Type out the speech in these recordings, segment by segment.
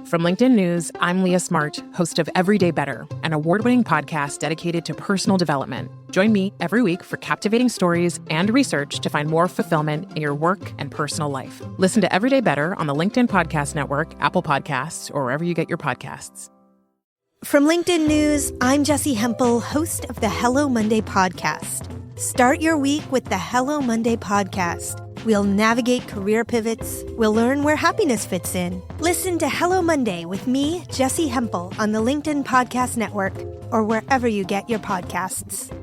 From LinkedIn News, I'm Leah Smart, host of Everyday Better, an award-winning podcast dedicated to personal development. Join me every week for captivating stories and research to find more fulfillment in your work and personal life. Listen to Everyday Better on the LinkedIn Podcast Network, Apple Podcasts, or wherever you get your podcasts. From LinkedIn News, I'm Jessie Hempel, host of the Hello Monday podcast. Start your week with the Hello Monday podcast. We'll navigate career pivots. We'll learn where happiness fits in. Listen to Hello Monday with me, Jessie Hempel, on the LinkedIn Podcast Network or wherever you get your podcasts.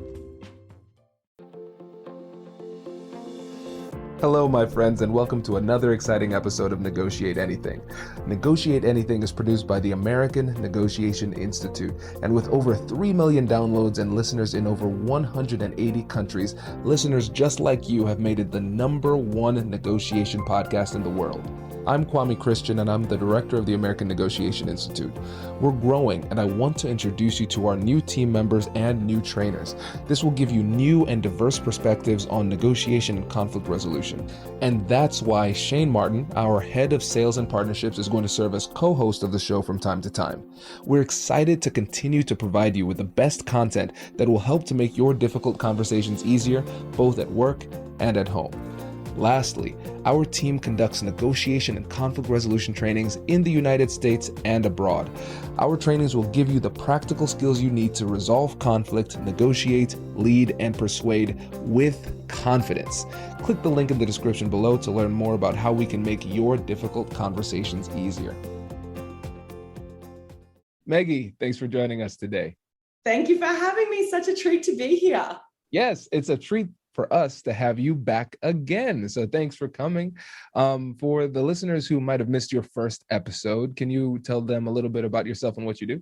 Hello, my friends, and welcome to another exciting episode of Negotiate Anything. Negotiate Anything is produced by the American Negotiation Institute, and with over 3 million downloads and listeners in over 180 countries, listeners just like you have made it the #1 negotiation podcast in the world. I'm Kwame Christian, and I'm the director of the American Negotiation Institute. We're growing, and I want to introduce you to our new team members and new trainers. This will give you new and diverse perspectives on negotiation and conflict resolution. And that's why Shane Martin, our head of sales and partnerships, is going to serve as co-host of the show from time to time. We're excited to continue to provide you with the best content that will help to make your difficult conversations easier, both at work and at home. Lastly, our team conducts negotiation and conflict resolution trainings in the United States and abroad. Our trainings will give you the practical skills you need to resolve conflict, negotiate, lead, and persuade with confidence. Click the link in the description below to learn more about how we can make your difficult conversations easier. Meggie, thanks for joining us today. Thank you for having me. Such a treat to be here. Yes, it's a treat for us to have you back again. So thanks for coming. For the listeners who might have missed your first episode, can you tell them a little bit about yourself and what you do?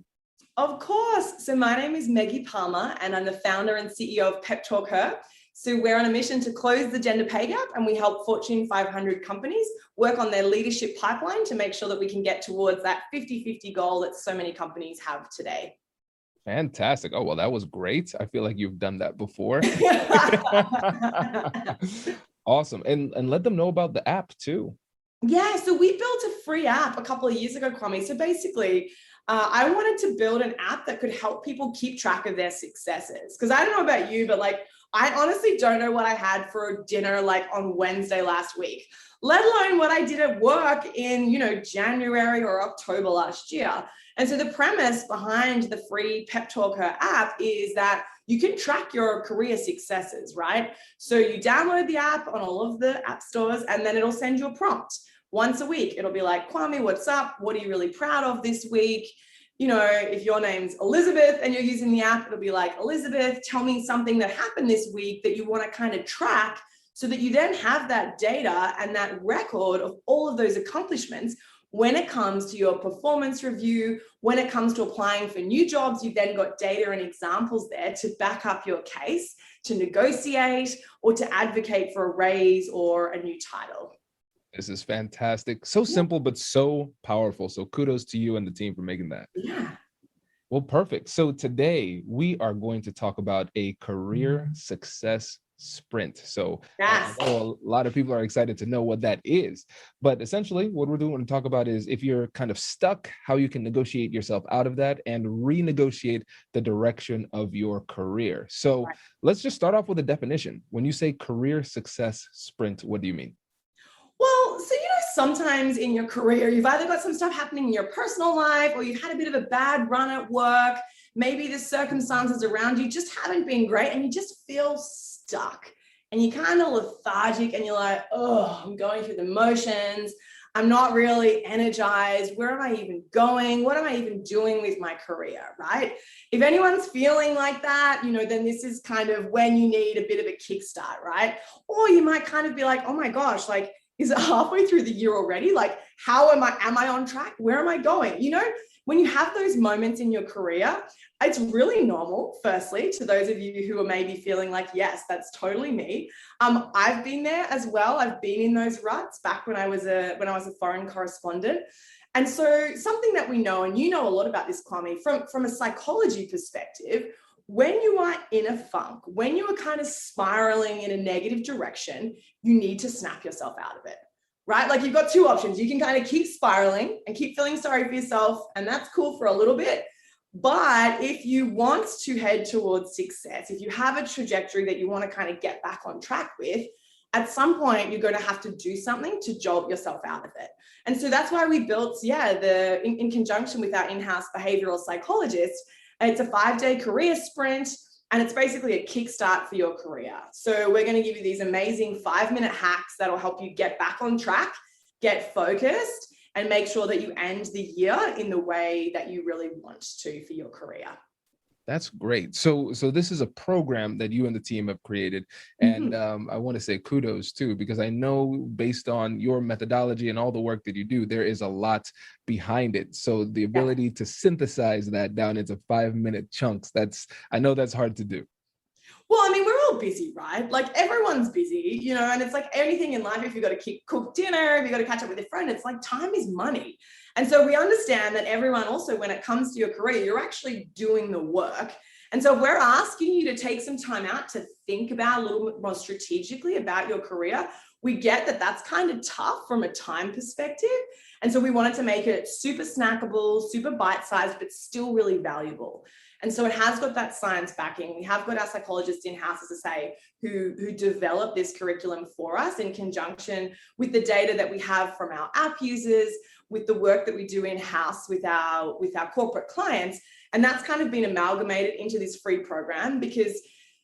Of course. So my name is Meggie Palmer, and I'm the founder and CEO of PepTalkHer. So we're on a mission to close the gender pay gap, and we help Fortune 500 companies work on their leadership pipeline to make sure that we can get towards that 50-50 goal that so many companies have today. Fantastic. Oh, well, that was great. I feel like you've done that before. Awesome. And let them know about the app too. Yeah, so we built a free app a couple of years ago, Kwame. So basically, I wanted to build an app that could help people keep track of their successes. Because I don't know about you, but I honestly don't know what I had for dinner on Wednesday last week, let alone what I did at work in, January or October last year. And so the premise behind the free PepTalkHer app is that you can track your career successes, right? So you download the app on all of the app stores, and then it'll send you a prompt once a week. It'll be like, Kwame, what's up? What are you really proud of this week? If your name's Elizabeth and you're using the app, it'll be like, Elizabeth, tell me something that happened this week that you want to kind of track, so that you then have that data and that record of all of those accomplishments. When it comes to your performance review, when it comes to applying for new jobs, you've then got data and examples there to back up your case, to negotiate, or to advocate for a raise or a new title. This is fantastic. So simple, but so powerful. So kudos to you and the team for making that. Yeah. Well, perfect. So today we are going to talk about a career success sprint. So yes. I know a lot of people are excited to know what that is, but essentially what we're doing to talk about is if you're kind of stuck, how you can negotiate yourself out of that and renegotiate the direction of your career. So let's just start off with a definition. When you say career success sprint, what do you mean? Well, so, sometimes in your career, you've either got some stuff happening in your personal life, or you've had a bit of a bad run at work. Maybe the circumstances around you just haven't been great, and you just feel stuck, and you're kind of lethargic, and you're like, oh, I'm going through the motions. I'm not really energized. Where am I even going? What am I even doing with my career, right? If anyone's feeling like that, then this is kind of when you need a bit of a kickstart, right? Or you might kind of be like, oh my gosh, is it halfway through the year already? How am I on track? Where am I going? When you have those moments in your career, it's really normal, firstly, to those of you who are maybe feeling like, yes, that's totally me. I've been there as well. I've been in those ruts back when I was a foreign correspondent. And so something that we know, and you know a lot about this, Kwame, from a psychology perspective, when you are in a funk, when you are kind of spiraling in a negative direction, you need to snap yourself out of it, right? Like you've got two options. You can kind of keep spiraling and keep feeling sorry for yourself, and that's cool for a little bit. But if you want to head towards success, if you have a trajectory that you want to kind of get back on track with, at some point you're going to have to do something to jolt yourself out of it. And so that's why we built, in conjunction with our in-house behavioral psychologist, it's a 5-day career sprint, and it's basically a kickstart for your career. So we're going to give you these amazing 5-minute hacks that'll help you get back on track, get focused, and make sure that you end the year in the way that you really want to for your career. That's great. So this is a program that you and the team have created. And I want to say kudos too, because I know based on your methodology and all the work that you do, there is a lot behind it. So the ability to synthesize that down into 5-minute chunks, I know that's hard to do. Well, I mean, we're all busy, right? Like everyone's busy, and it's like anything in life. If you've got to cook dinner, if you've got to catch up with your friend, it's like time is money. And so we understand that everyone also, when it comes to your career, you're actually doing the work. And so we're asking you to take some time out to think about a little bit more strategically about your career. We get that that's kind of tough from a time perspective. And so we wanted to make it super snackable, super bite-sized, but still really valuable. And so it has got that science backing. We have got our psychologists in-house, as I say, who develop this curriculum for us in conjunction with the data that we have from our app users, with the work that we do in-house with our corporate clients. And that's kind of been amalgamated into this free program because,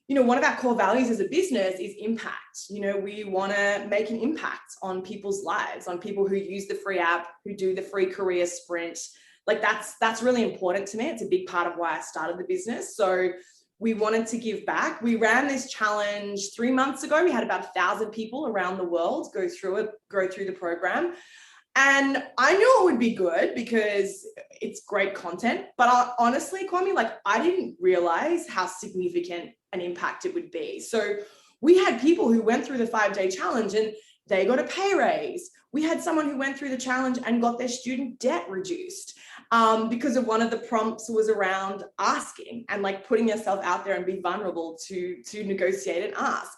one of our core values as a business is impact. We want to make an impact on people's lives, on people who use the free app, who do the free career sprint. Like that's really important to me. It's a big part of why I started the business. So we wanted to give back. We ran this challenge 3 months ago. We had about 1,000 people around the world go through the program. And I knew it would be good because it's great content. But honestly, Kwame, I didn't realize how significant an impact it would be. So we had people who went through the 5-day challenge and they got a pay raise. We had someone who went through the challenge and got their student debt reduced because of one of the prompts was around asking and putting yourself out there and be vulnerable to negotiate and ask.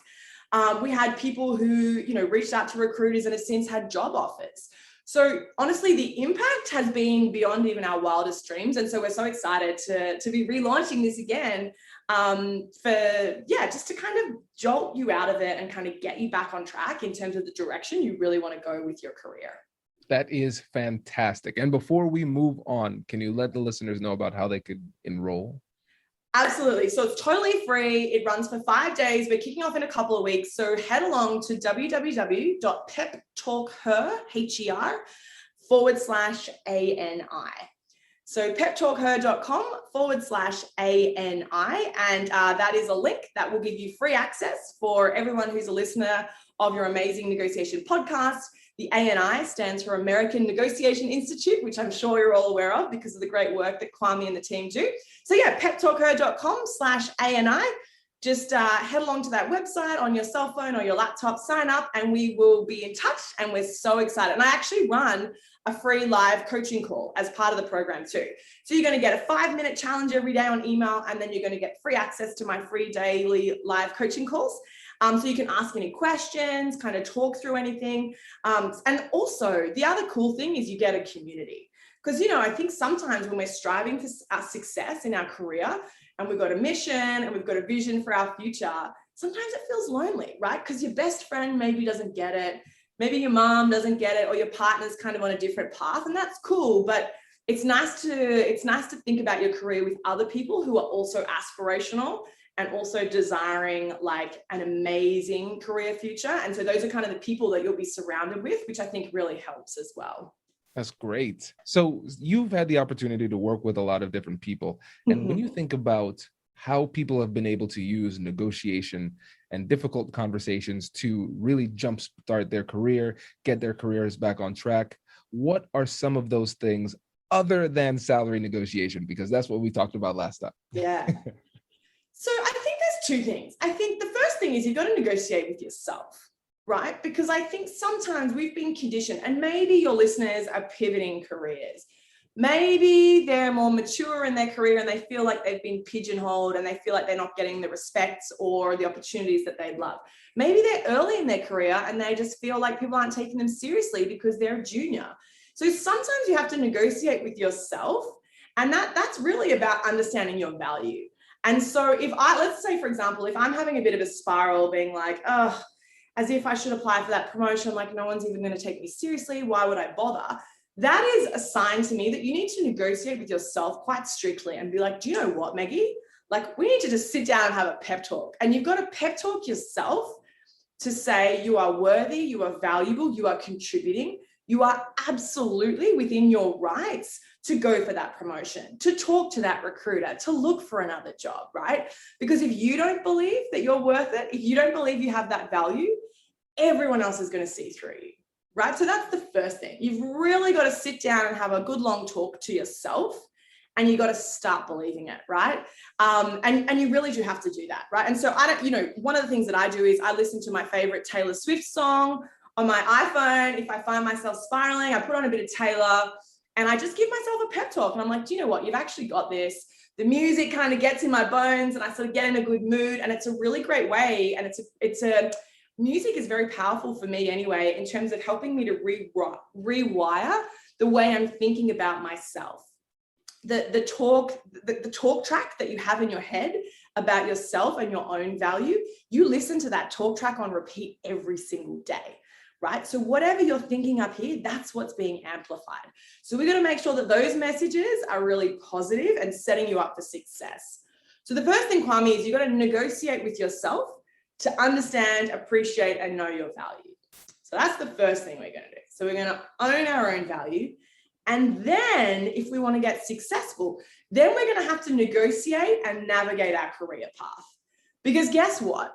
We had people who, reached out to recruiters and have since had job offers. So honestly, the impact has been beyond even our wildest dreams. And so we're so excited to be relaunching this again just to kind of jolt you out of it and kind of get you back on track in terms of the direction you really want to go with your career. That is fantastic. And before we move on, can you let the listeners know about how they could enroll? Absolutely. So it's totally free. It runs for 5 days. We're kicking off in a couple of weeks. So head along to www.PepTalkHer.com/ANI. So PepTalkHer.com/ANI. And that is a link that will give you free access for everyone who's a listener of your amazing negotiation podcast. The ANI stands for American Negotiation Institute, which I'm sure you're all aware of because of the great work that Kwame and the team do. So PepTalkHer.com/ANI. Just head along to that website on your cell phone or your laptop, sign up, and we will be in touch. And we're so excited. And I actually run a free live coaching call as part of the program too. So you're going to get a 5-minute challenge every day on email, and then you're going to get free access to my free daily live coaching calls. So you can ask any questions, kind of talk through anything. And also the other cool thing is you get a community. Because, I think sometimes when we're striving for our success in our career and we've got a mission and we've got a vision for our future, sometimes it feels lonely, right? Because your best friend maybe doesn't get it. Maybe your mom doesn't get it, or your partner's kind of on a different path, and that's cool. But it's nice to think about your career with other people who are also aspirational and also desiring an amazing career future. And so those are kind of the people that you'll be surrounded with, which I think really helps as well. That's great. So you've had the opportunity to work with a lot of different people. And when you think about how people have been able to use negotiation and difficult conversations to really jumpstart their career, get their careers back on track, what are some of those things other than salary negotiation? Because that's what we talked about last time. Yeah. So I think there's two things. I think the first thing is you've got to negotiate with yourself, right? Because I think sometimes we've been conditioned, and maybe your listeners are pivoting careers. Maybe they're more mature in their career and they feel like they've been pigeonholed and they feel like they're not getting the respect or the opportunities that they'd love. Maybe they're early in their career and they just feel like people aren't taking them seriously because they're a junior. So sometimes you have to negotiate with yourself, and that's really about understanding your value. And so let's say, for example, if I'm having a bit of a spiral being like, oh, as if I should apply for that promotion, like no one's even going to take me seriously, why would I bother? That is a sign to me that you need to negotiate with yourself quite strictly and be like, do you know what, Meggie? Like, we need to just sit down and have a pep talk. And you've got to pep talk yourself to say you are worthy, you are valuable, you are contributing, you are absolutely within your rights to go for that promotion, to talk to that recruiter, to look for another job, right? Because if you don't believe that you're worth it, if you don't believe you have that value, everyone else is going to see through you. Right? So that's the first thing. You've really got to sit down and have a good long talk to yourself, and you got to start believing it, right? And you really do have to do that, right? And so one of the things that I do is I listen to my favorite Taylor Swift song on my iPhone. If I find myself spiraling, I put on a bit of Taylor and I just give myself a pep talk. And I'm like, do you know what? You've actually got this. The music kind of gets in my bones and I sort of get in a good mood, and it's a really great way. And music is very powerful for me anyway, in terms of helping me to rewire the way I'm thinking about myself. The talk track that you have in your head about yourself and your own value, you listen to that talk track on repeat every single day, right? So whatever you're thinking up here, that's what's being amplified. So we've got to make sure that those messages are really positive and setting you up for success. So the first thing, Kwame, is you've got to negotiate with yourself to understand, appreciate, and know your value. So that's the first thing we're going to do. So we're going to own our own value. And then if we want to get successful, then we're going to have to negotiate and navigate our career path. Because guess what?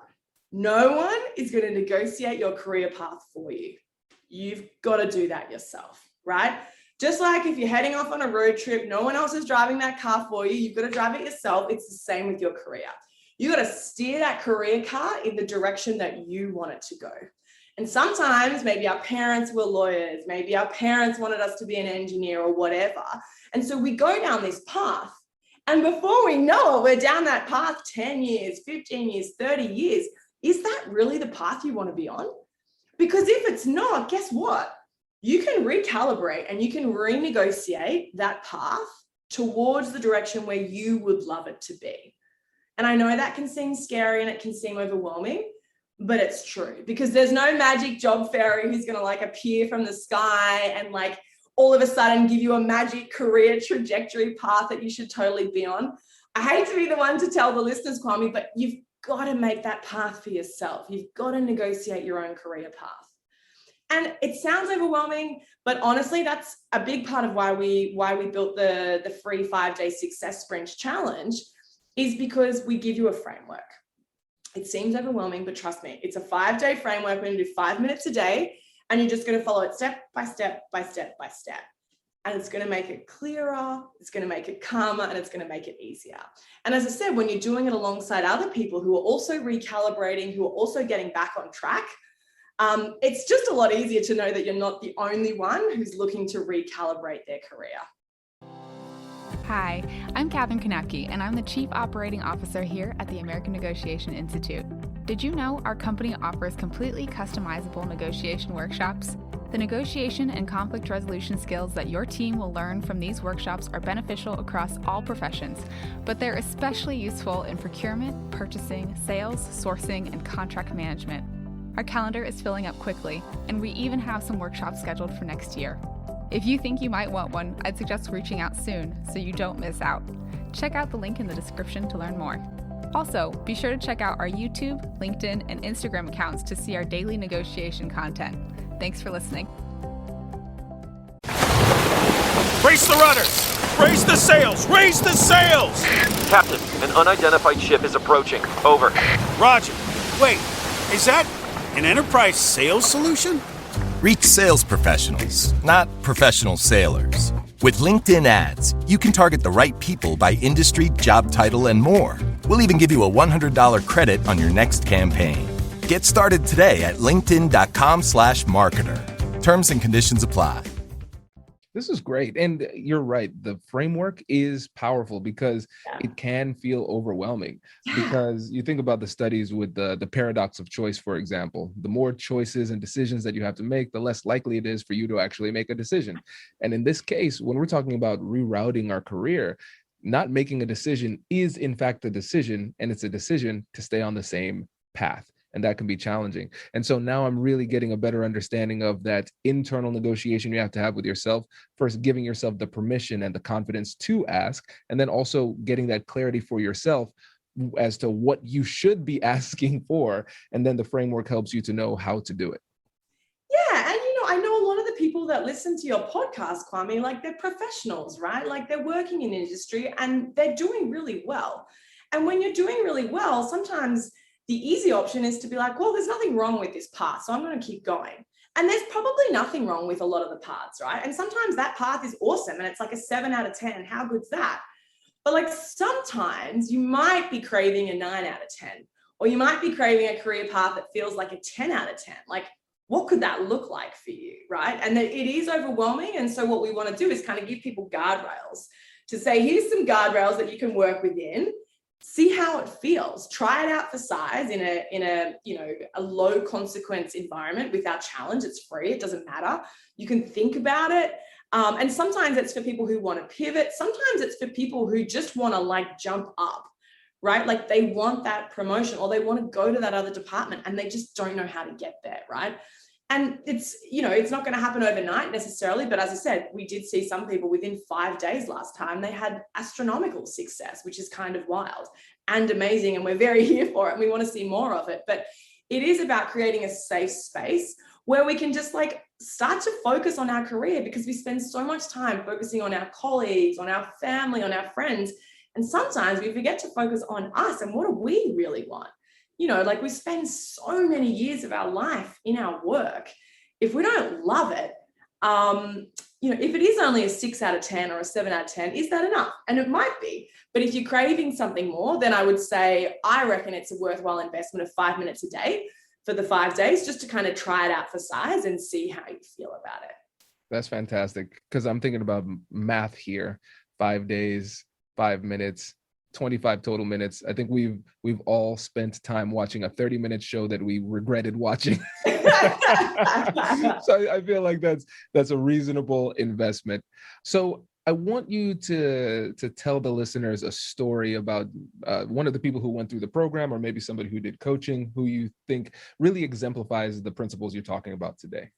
No one is going to negotiate your career path for you. You've got to do that yourself, right? Just like if you're heading off on a road trip, no one else is driving that car for you. You've got to drive it yourself. It's the same with your career. You got to steer that career car in the direction that you want it to go. And sometimes maybe our parents were lawyers, maybe our parents wanted us to be an engineer or whatever. And so we go down this path, and before we know it, we're down that path 10 years, 15 years, 30 years. Is that really the path you want to be on? Because if it's not, guess what? You can recalibrate and you can renegotiate that path towards the direction where you would love it to be. And I know that can seem scary and it can seem overwhelming, but it's true, because there's no magic job fairy who's going to like appear from the sky and like all of a sudden give you a magic career trajectory path that you should totally be on. I hate to be the one to tell the listeners, Kwame, but you've got to make that path for yourself. You've got to negotiate your own career path. And it sounds overwhelming, but honestly, that's a big part of why we built the free 5-day success sprint challenge, is because we give you a framework. It seems overwhelming, but trust me, it's a 5-day framework. We're going to do 5 minutes a day, and you're just going to follow it step by step by step by step. And it's going to make it clearer, it's going to make it calmer, and it's going to make it easier. And as I said, when you're doing it alongside other people who are also recalibrating, who are also getting back on track, it's just a lot easier to know that you're not the only one who's looking to recalibrate their career. Hi, I'm Katherine Kanapke, and I'm the Chief Operating Officer here at the American Negotiation Institute. Did you know our company offers completely customizable negotiation workshops? The negotiation and conflict resolution skills that your team will learn from these workshops are beneficial across all professions, but they're especially useful in procurement, purchasing, sales, sourcing, and contract management. Our calendar is filling up quickly, and we even have some workshops scheduled for next year. If you think you might want one, I'd suggest reaching out soon so you don't miss out. Check out the link in the description to learn more. Also, be sure to check out our YouTube, LinkedIn, and Instagram accounts to see our daily negotiation content. Thanks for listening. Brace the rudders! Raise the sails! Raise the sails! Captain, an unidentified ship is approaching. Over. Roger. Wait, is that an enterprise sales solution? Reach sales professionals, not professional sailors. With LinkedIn ads, you can target the right people by industry, job title, and more. We'll even give you a $100 credit on your next campaign. Get started today at linkedin.com/marketer. Terms and conditions apply. This is great. And you're right. The framework is powerful because it can feel overwhelming. Because you think about the studies with the paradox of choice, for example, the more choices and decisions that you have to make, the less likely it is for you to actually make a decision. And in this case, when we're talking about rerouting our career, not making a decision is in fact a decision, and it's a decision to stay on the same path. And that can be challenging. And so now I'm really getting a better understanding of that internal negotiation you have to have with yourself, first giving yourself the permission and the confidence to ask, and then also getting that clarity for yourself as to what you should be asking for. And then the framework helps you to know how to do it. Yeah. And, I know a lot of the people that listen to your podcast, Kwame, like they're professionals, right? Like they're working in industry and they're doing really well. And when you're doing really well, sometimes the easy option is to be like, well, there's nothing wrong with this path, so I'm going to keep going. And there's probably nothing wrong with a lot of the paths, right? And sometimes that path is awesome and it's like a 7 out of 10. How good's that? But like sometimes you might be craving a 9 out of 10, or you might be craving a career path that feels like a 10 out of 10. Like, what could that look like for you, right? And that it is overwhelming. And so what we want to do is kind of give people guardrails to say, here's some guardrails that you can work within. See how it feels. Try it out for size in a low consequence environment without challenge. It's free. It doesn't matter. You can think about it. And sometimes it's for people who want to pivot. Sometimes it's for people who just want to like jump up, right? Like they want that promotion or they want to go to that other department and they just don't know how to get there, right? And it's not going to happen overnight necessarily, but as I said, we did see some people within 5 days last time, they had astronomical success, which is kind of wild and amazing. And we're very here for it and we want to see more of it. But it is about creating a safe space where we can just like start to focus on our career, because we spend so much time focusing on our colleagues, on our family, on our friends. And sometimes we forget to focus on us and what do we really want? Like we spend so many years of our life in our work. If we don't love it, if it is only a 6 out of 10 or a 7 out of 10, is that enough? And it might be. But if you're craving something more, then I would say, I reckon it's a worthwhile investment of 5 minutes a day for the 5 days, just to kind of try it out for size and see how you feel about it. That's fantastic. Because I'm thinking about math here. 5 days, 5 minutes, 25 total minutes. I think we've all spent time watching a 30-minute show that we regretted watching. So I feel like that's a reasonable investment. So I want you to tell the listeners a story about one of the people who went through the program, or maybe somebody who did coaching, who you think really exemplifies the principles you're talking about today.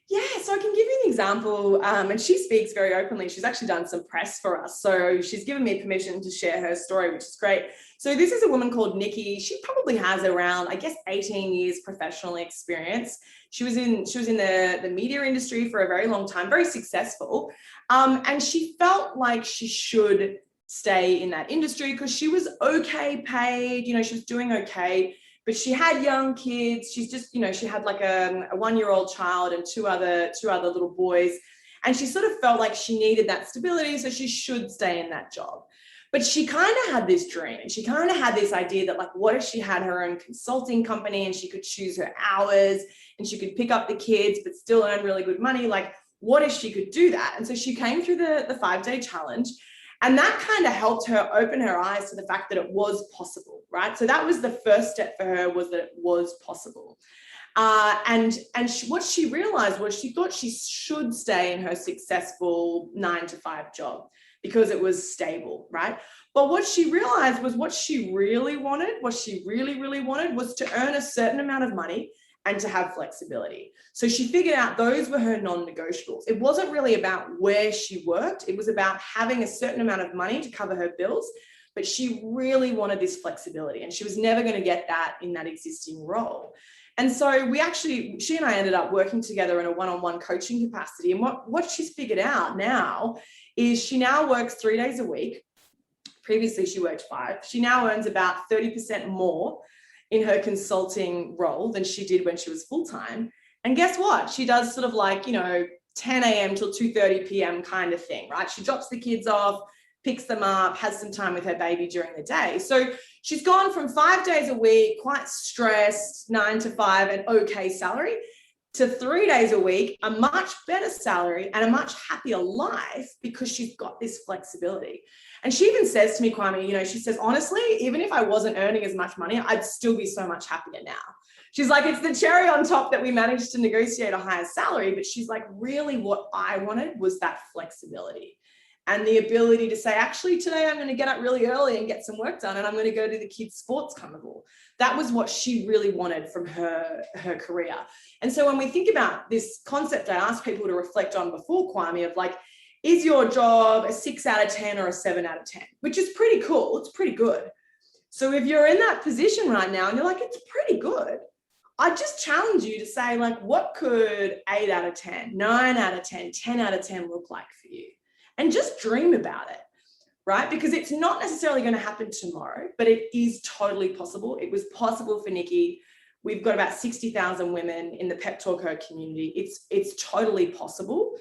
Yeah, so I can give you an example, and she speaks very openly. She's actually done some press for us. So she's given me permission to share her story, which is great. So this is a woman called Nikki. She probably has around, 18 years professional experience. She was in the media industry for a very long time, very successful. And she felt like she should stay in that industry because she was okay paid, she was doing okay. But she had young kids. She's just, she had like a 1-year-old child and two other little boys. And she sort of felt like she needed that stability, so she should stay in that job. But she kind of had this dream, and she kind of had this idea that like, what if she had her own consulting company and she could choose her hours and she could pick up the kids but still earn really good money? Like, what if she could do that? And so she came through the 5-day challenge. And that kind of helped her open her eyes to the fact that it was possible, right? So that was the first step for her, was that it was possible. What she realized was she thought she should stay in her successful 9-to-5 job because it was stable, right? But what she realized was what she really wanted, what she really, really wanted, was to earn a certain amount of money and to have flexibility. So she figured out those were her non-negotiables. It wasn't really about where she worked. It was about having a certain amount of money to cover her bills, but she really wanted this flexibility, and she was never going to get that in that existing role. And so she and I ended up working together in a one-on-one coaching capacity. And what she's figured out now is she now works 3 days a week. Previously, she worked 5. She now earns about 30% more in her consulting role than she did when she was full-time. And guess what? She does sort of like, 10 a.m. till 2:30 p.m. kind of thing, right? She drops the kids off, picks them up, has some time with her baby during the day. So she's gone from 5 days a week, quite stressed, 9 to 5, and okay salary, to 3 days a week, a much better salary and a much happier life because she's got this flexibility. And she even says to me, Kwame, you know, she says, honestly, even if I wasn't earning as much money, I'd still be so much happier now. She's like, it's the cherry on top that we managed to negotiate a higher salary. But she's like, really what I wanted was that flexibility and the ability to say, actually, today I'm going to get up really early and get some work done, and I'm going to go to the kids' sports carnival. That was what she really wanted from her career. And so when we think about this concept, I asked people to reflect on before, Kwame, of like, is your job a 6 out of 10 or a 7 out of 10? Which is pretty cool. It's pretty good. So if you're in that position right now and you're like, it's pretty good, I just challenge you to say, like, what could 8 out of 10, 9 out of 10, 10 out of 10 look like for you? And just dream about it, right? Because it's not necessarily going to happen tomorrow, but it is totally possible. It was possible for Nikki. We've got about 60,000 women in the PepTalkHer community. It's totally possible.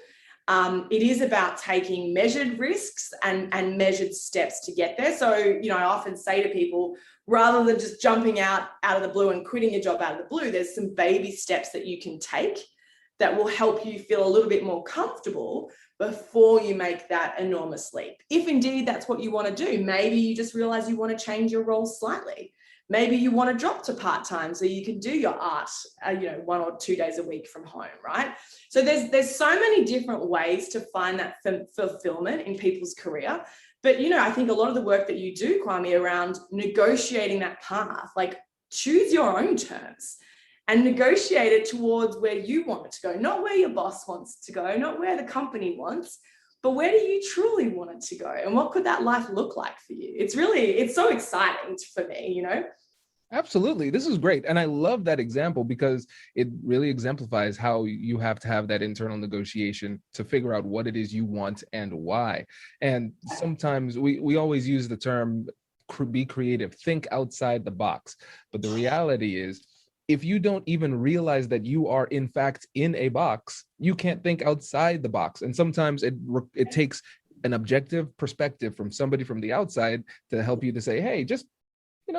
It is about taking measured risks and measured steps to get there. So, you know, I often say to people, rather than just jumping out of the blue and quitting your job out of the blue, there's some baby steps that you can take that will help you feel a little bit more comfortable before you make that enormous leap. If indeed that's what you want to do, maybe you just realize you want to change your role slightly. Maybe you want to drop to part-time so you can do your art, 1 or 2 days a week from home, right? So there's so many different ways to find that fulfillment in people's career. But, you know, I think a lot of the work that you do, Kwame, around negotiating that path, like choose your own terms and negotiate it towards where you want it to go, not where your boss wants to go, not where the company wants, but where do you truly want it to go? And what could that life look like for you? It's so exciting for me, you know? Absolutely. This is great. And I love that example because it really exemplifies how you have to have that internal negotiation to figure out what it is you want and why. And sometimes we always use the term be creative, think outside the box. But the reality is, if you don't even realize that you are in fact in a box, you can't think outside the box. And sometimes it takes an objective perspective from somebody from the outside to help you to say, hey, just,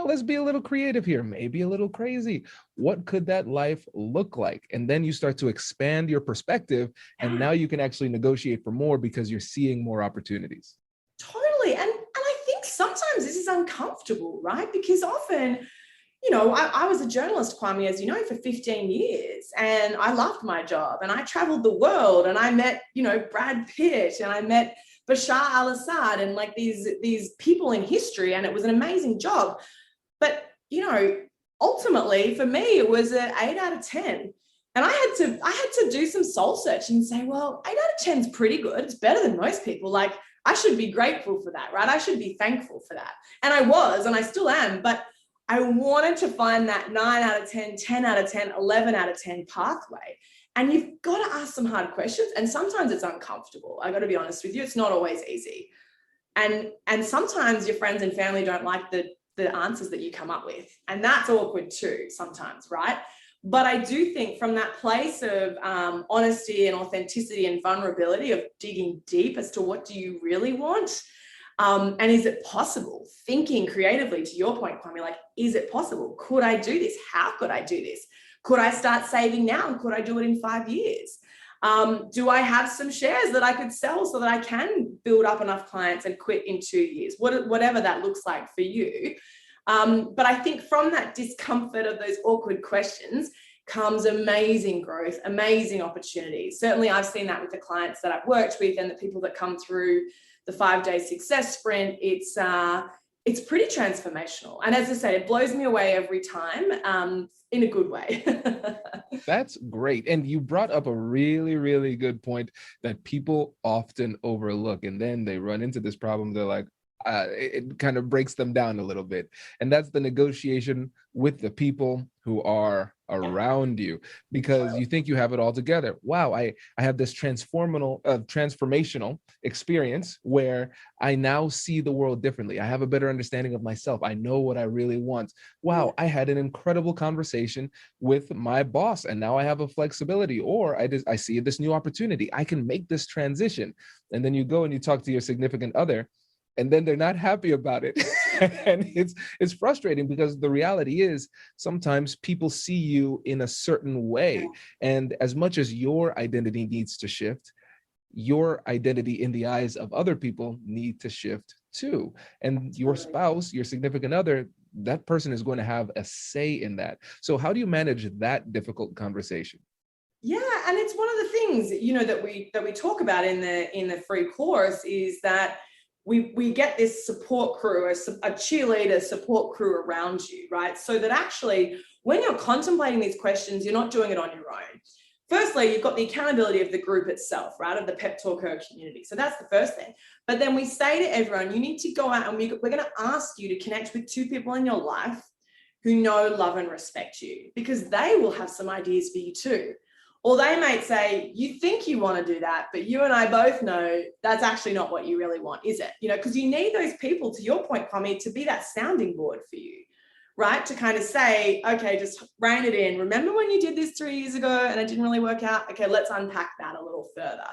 let's be a little creative here, maybe a little crazy. What could that life look like? And then you start to expand your perspective, and now you can actually negotiate for more because you're seeing more opportunities. Totally. And I think sometimes this is uncomfortable, right? Because often, I was a journalist, Kwame, as you know, for 15 years, and I loved my job, and I traveled the world, and I met, Brad Pitt, and I met Bashar al-Assad, and like these people in history, and it was an amazing job. But, ultimately for me, it was an 8 out of 10. And I had to do some soul searching and say, well, 8 out of 10 is pretty good. It's better than most people. Like, I should be grateful for that, right? I should be thankful for that. And I was, and I still am, but I wanted to find that 9 out of 10, 10 out of 10, 11 out of 10 pathway. And you've got to ask some hard questions. And sometimes it's uncomfortable. I got to be honest with you. It's not always easy. And sometimes your friends and family don't like the answers that you come up with. And that's awkward too, sometimes, right? But I do think from that place of honesty and authenticity and vulnerability of digging deep as to what do you really want? And is it possible? Thinking creatively, to your point, Kwame, like, is it possible? Could I do this? How could I do this? Could I start saving now? And could I do it in 5 years? Do I have some shares that I could sell so that I can build up enough clients and quit in 2 years? Whatever that looks like for you. But I think from that discomfort of those awkward questions comes amazing growth, amazing opportunities. Certainly I've seen that with the clients that I've worked with and the people that come through the 5-day success sprint. It's pretty transformational. And as I said, it blows me away every time, in a good way. That's great. And you brought up a really, really good point that people often overlook. And then they run into this problem. They're like, it kind of breaks them down a little bit. And that's the negotiation with the people who are around you, because you think you have it all together. Wow, I have this transformational experience where I now see the world differently. I have a better understanding of myself. I know what I really want. Wow, I had an incredible conversation with my boss, and now I have a flexibility, or I see this new opportunity. I can make this transition. And then you go and you talk to your significant other, and then they're not happy about it. And it's frustrating because the reality is sometimes people see you in a certain way. And as much as your identity needs to shift, your identity in the eyes of other people need to shift too. And your spouse, your significant other, that person is going to have a say in that. So how do you manage that difficult conversation? Yeah, and it's one of the things, you know, that we talk about in the free course is that we get this support crew, a cheerleader support crew around you, right? So that actually, when you're contemplating these questions, you're not doing it on your own. Firstly, you've got the accountability of the group itself, right, of the PepTalkHer community. So that's the first thing. But then we say to everyone, you need to go out and we're going to ask you to connect with 2 people in your life who know, love, and respect you, because they will have some ideas for you too. Or they might say, you think you want to do that, but you and I both know that's actually not what you really want, is it? You know, because you need those people, to your point, Kwame, to be that sounding board for you, right? To kind of say, okay, just rein it in. Remember when you did this 3 years ago and it didn't really work out? Okay, let's unpack that a little further.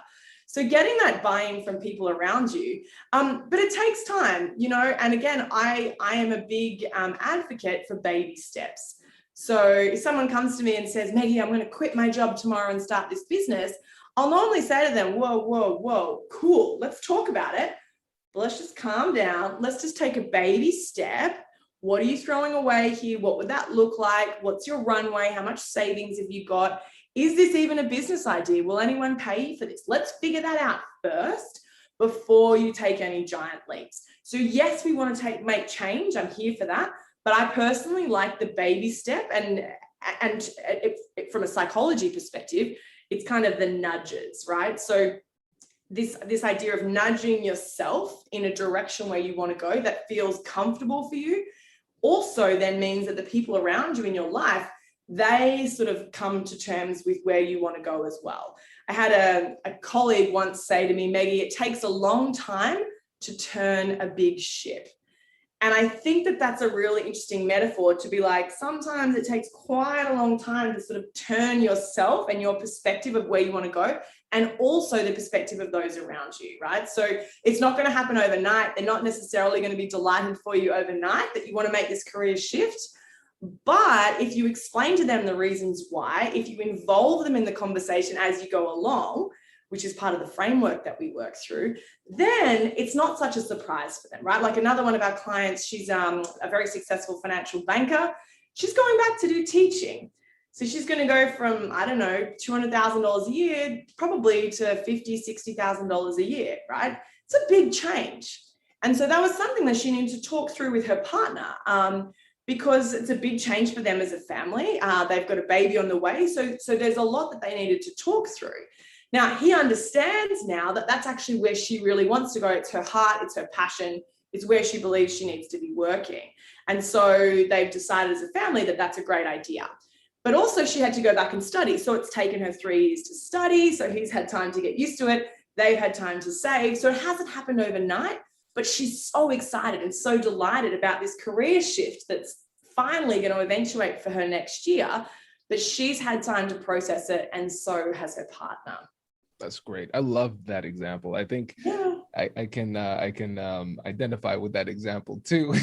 So getting that buy-in from people around you, but it takes time, you know, and again, I am a big advocate for baby steps. So if someone comes to me and says, Meggie, I'm going to quit my job tomorrow and start this business, I'll normally say to them, whoa, cool, let's talk about it. But let's just calm down. Let's just take a baby step. What are you throwing away here? What would that look like? What's your runway? How much savings have you got? Is this even a business idea? Will anyone pay you for this? Let's figure that out first before you take any giant leaps. So yes, we want to make change. I'm here for that. But I personally like the baby step, and from a psychology perspective, it's kind of the nudges, right? So this idea of nudging yourself in a direction where you want to go that feels comfortable for you also then means that the people around you in your life, they sort of come to terms with where you want to go as well. I had a colleague once say to me, Meggie, it takes a long time to turn a big ship. And I think that that's a really interesting metaphor, to be like, sometimes it takes quite a long time to sort of turn yourself and your perspective of where you want to go, and also the perspective of those around you, right? So it's not going to happen overnight. They're not necessarily going to be delighted for you overnight that you want to make this career shift. But if you explain to them the reasons why, if you involve them in the conversation as you go along, which is part of the framework that we work through, then it's not such a surprise for them, right? Like another one of our clients, she's a very successful financial banker. She's going back to do teaching. So she's going to go from, I don't know, $200,000 a year, probably to $50,000, $60,000 a year, right? It's a big change. And so that was something that she needed to talk through with her partner, because it's a big change for them as a family. They've got a baby on the way. So there's a lot that they needed to talk through. Now, he understands now that that's actually where she really wants to go. It's her heart, it's her passion, it's where she believes she needs to be working. And so they've decided as a family that that's a great idea. But also she had to go back and study. So it's taken her 3 years to study. So he's had time to get used to it. They've had time to save. So it hasn't happened overnight, but she's so excited and so delighted about this career shift that's finally going to eventuate for her next year. But she's had time to process it, and so has her partner. That's great. I love that example. I think I can identify with that example too.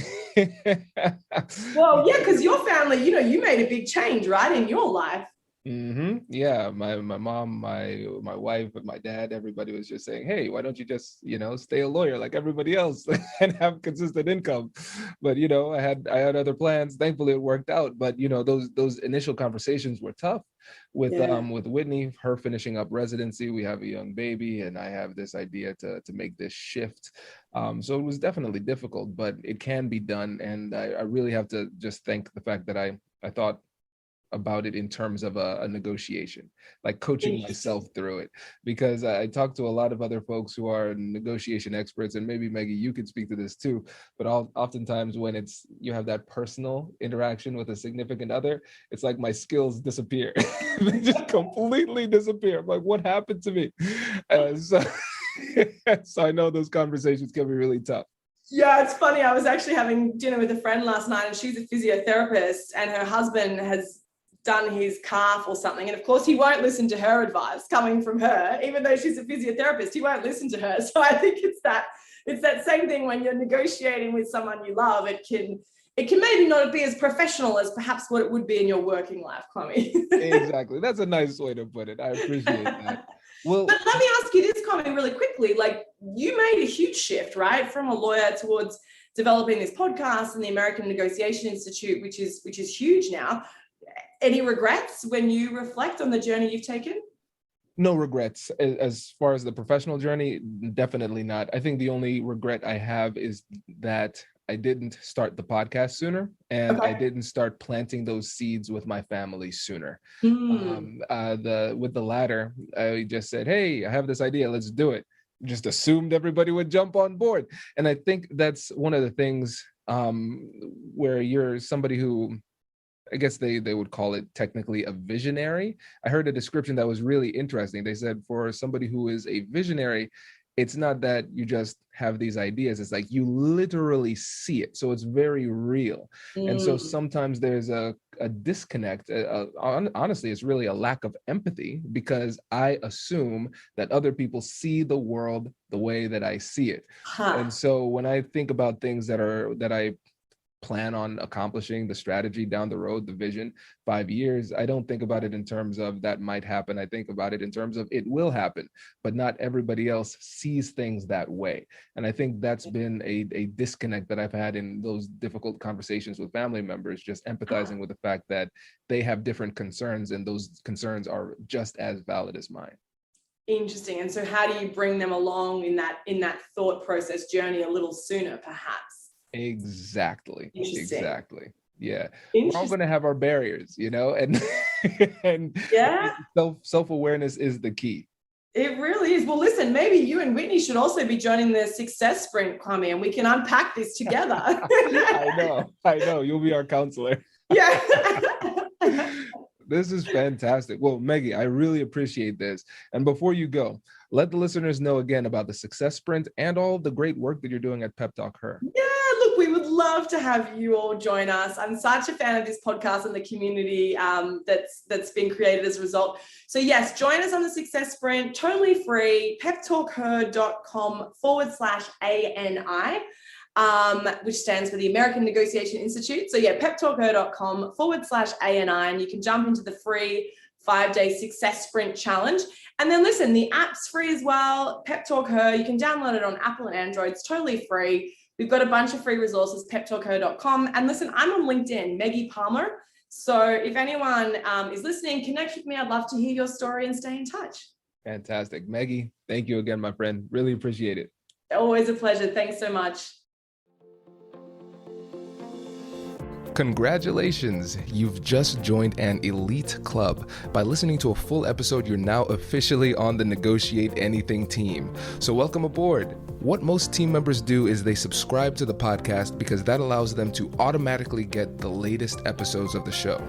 Well, yeah, because your family, you know, you made a big change, right, in your life. Mm-hmm. Yeah, my mom, my wife, my dad, everybody was just saying, hey, why don't you just, you know, stay a lawyer like everybody else and have consistent income? But, you know, I had other plans. Thankfully it worked out. But, you know, those initial conversations were tough with Whitney, her finishing up residency. We have a young baby and I have this idea to make this shift. So it was definitely difficult, but it can be done. And I really have to just thank the fact that I thought about it in terms of a negotiation, like coaching myself through it, because I talk to a lot of other folks who are negotiation experts, and maybe Meggie, you could speak to this too, but oftentimes when you have that personal interaction with a significant other, it's like my skills disappear. They just completely disappear. I'm like, what happened to me? So I know those conversations can be really tough. Yeah, it's funny. I was actually having dinner with a friend last night, and she's a physiotherapist, and her husband has done his calf or something. And of course, he won't listen to her advice coming from her, even though she's a physiotherapist, he won't listen to her. So I think it's that it's that same thing when you're negotiating with someone you love. It can maybe not be as professional as perhaps what it would be in your working life, Kwame. Exactly. That's a nice way to put it. I appreciate that. Well, but let me ask you this, Kwame, really quickly. Like, you made a huge shift, right, from a lawyer towards developing this podcast and the American Negotiation Institute, which is huge now. Any regrets when you reflect on the journey you've taken? No regrets. As far as the professional journey, definitely not. I think the only regret I have is that I didn't start the podcast sooner, and I didn't start planting those seeds with my family sooner. With the latter, I just said, hey, I have this idea, let's do it. Just assumed everybody would jump on board. And I think that's one of the things where you're somebody who, I guess they would call it technically a visionary. I heard a description that was really interesting. They said for somebody who is a visionary, it's not that you just have these ideas, it's like you literally see it. So it's very real. And so sometimes there's a disconnect. Honestly, it's really a lack of empathy, because I assume that other people see the world the way that I see it. And so when I think about things that I plan on accomplishing, the strategy down the road, the vision, 5 years, I don't think about it in terms of that might happen. I think about it in terms of it will happen, but not everybody else sees things that way. And I think that's been a disconnect that I've had in those difficult conversations with family members, just empathizing with the fact that they have different concerns, and those concerns are just as valid as mine. Interesting. And so how do you bring them along in that thought process journey a little sooner, perhaps? Exactly. Yeah. We're all going to have our barriers, and self-awareness is the key. It really is. Well, listen, maybe you and Whitney should also be joining the Success Sprint, Kwame, and we can unpack this together. I know. You'll be our counselor. Yeah. This is fantastic. Well, Meggie, I really appreciate this. And before you go, let the listeners know again about the Success Sprint and all the great work that you're doing at PepTalkHer. Yeah, look, we would love to have you all join us. I'm such a fan of this podcast and the community that's been created as a result. So yes, join us on the Success Sprint, totally free, peptalkher.com/ANI. Which stands for the American Negotiation Institute. So yeah, peptalkher.com/ANI, and you can jump into the free 5-day Success Sprint Challenge. And then listen, the app's free as well. PepTalkHer, you can download it on Apple and Android. It's totally free. We've got a bunch of free resources, peptalkher.com. And listen, I'm on LinkedIn, Meggie Palmer. So if anyone is listening, connect with me. I'd love to hear your story and stay in touch. Fantastic. Meggie, thank you again, my friend. Really appreciate it. Always a pleasure. Thanks so much. Congratulations, you've just joined an elite club. By listening to a full episode, you're now officially on the Negotiate Anything team. So welcome aboard. What most team members do is they subscribe to the podcast because that allows them to automatically get the latest episodes of the show.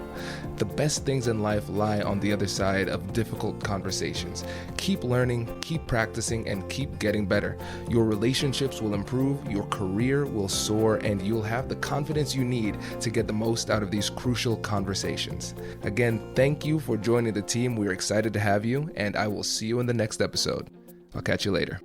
The best things in life lie on the other side of difficult conversations. Keep learning, keep practicing, and keep getting better. Your relationships will improve, your career will soar, and you'll have the confidence you need to get the most out of these crucial conversations. Again, thank you for joining the team. We're excited to have you, and I will see you in the next episode. I'll catch you later.